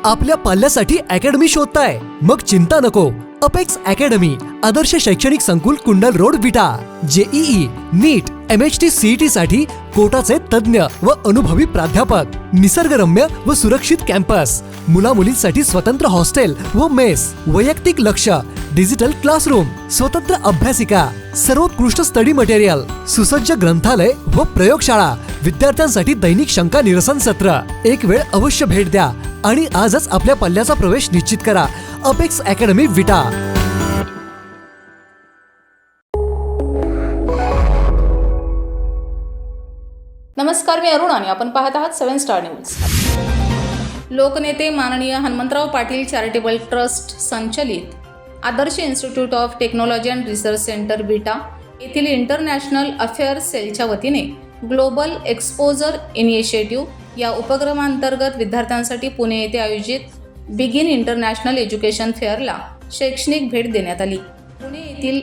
आपल्या पाल्यासाठी अकॅडमी शोधताय? मग चिंता नको. अपेक्स अकॅडमी आदर्श शैक्षणिक संकुल, कुंडल रोड, विटा. जेईई, नीट, MHT, CET साठी कोटाचे तज्ञ व अनुभवी प्राध्यापक, निसर्गरम्य व सुरक्षित कॅम्पस, मुला मुलींसाठी स्वतंत्र हॉस्टेल व मेस, वैयक्तिक लक्ष, डिजिटल क्लासरूम, स्वतंत्र अभ्यासिका, सर्वोत्कृष्ट स्टडी मटेरियल, सुसज्ज ग्रंथालय व प्रयोगशाळा, विद्यार्थ्यांसाठी दैनिक शंका निरसन सत्र. एक वेळ अवश्य भेट द्या आणि आजच आपल्या पल्ल्याचा प्रवेश निश्चित करा. अपेक्स अकॅडमी, विटा. नमस्कार, मी अरुण आणि आपण पाहत आहात 7 स्टार न्यूज. लोकनेते माननीय हनुमंतराव पाटील चॅरिटेबल ट्रस्ट संचलित Adarsh institute of technology and research centre, Vita येथील इंटरनॅशनल अफेअर्स सेलच्या वतीने ग्लोबल एक्सपोजर इनिशिएटिव्ह या उपक्रमांतर्गत विद्यार्थ्यांसाठी पुणे येथे आयोजित बिगिन इंटरनॅशनल एज्युकेशन फेअरला शैक्षणिक भेट देण्यात आली. पुणे येथील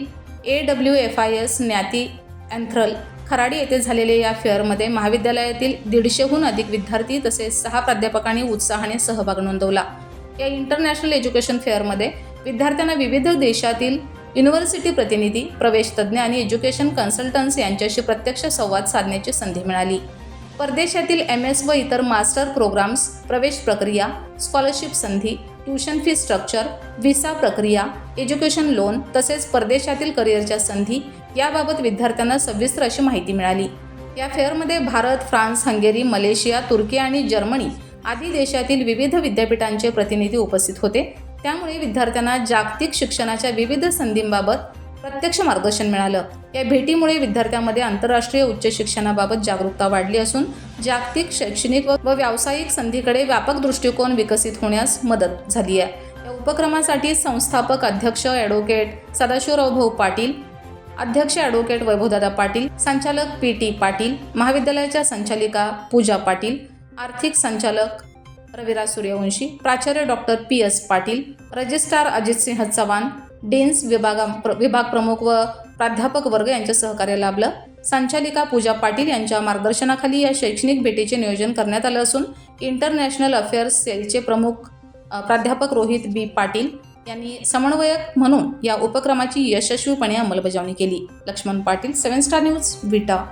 AWFIS ज्ञाती अँथ्रल खराडी येथे झालेल्या या फेअरमध्ये महाविद्यालयातील 150हून अधिक विद्यार्थी तसेच 6 प्राध्यापकांनी उत्साहाने सहभाग नोंदवला. या इंटरनॅशनल एज्युकेशन फेअरमध्ये विद्यार्थ्यांना विविध देशातील युनिव्हर्सिटी प्रतिनिधी, प्रवेश तज्ज्ञ आणि एज्युकेशन कन्सल्टन्ट्स यांच्याशी प्रत्यक्ष संवाद साधण्याची संधी मिळाली. परदेशातील MS व इतर मास्टर प्रोग्राम्स, प्रवेश प्रक्रिया, स्कॉलरशिप संधी, ट्यूशन फी स्ट्रक्चर, व्हिसा प्रक्रिया, एज्युकेशन लोन तसेच परदेशातील करिअरच्या संधी याबाबत विद्यार्थ्यांना सविस्तर अशी माहिती मिळाली. या फेअरमध्ये भारत, फ्रान्स, हंगेरी, मलेशिया, तुर्की आणि जर्मनी आदी देशातील विविध विद्यापीठांचे प्रतिनिधी उपस्थित होते. त्यामुळे विद्यार्थ्यांना जागतिक शिक्षणाच्या विविध संधींबाबत प्रत्यक्ष मार्गदर्शन मिळालं. या भेटीमुळे विद्यार्थ्यांमध्ये आंतरराष्ट्रीय उच्च शिक्षणाबाबत जागरूकता वाढली असून जागतिक शैक्षणिक व व्यावसायिक संधीकडे व्यापक दृष्टिकोन विकसित होण्यास मदत झाली आहे. या उपक्रमासाठी संस्थापक अध्यक्ष ॲडव्होकेट सदाशिवराव भाऊ पाटील, अध्यक्ष ॲडव्होकेट वैभवदादा पाटील, संचालक PT पाटील, महाविद्यालयाच्या संचालिका पूजा पाटील, आर्थिक संचालक रविराज सूर्यवंशी, प्राचार्य doctor PS Patil, registrar Ajitsinh Chavan, deans विभाग प्रमुख व प्राध्यापक वर्ग यांचे सहकार्य लाभलं. संचालिका पूजा पाटील यांच्या मार्गदर्शनाखाली या शैक्षणिक भेटीचे नियोजन करण्यात आलं असून इंटरनॅशनल अफेअर्स सेलचे प्रमुख प्राध्यापक रोहित B पाटील यांनी समन्वयक म्हणून या उपक्रमाची यशस्वीपणे अंमलबजावणी केली. लक्ष्मण पाटील, 7 स्टार न्यूज, विटा.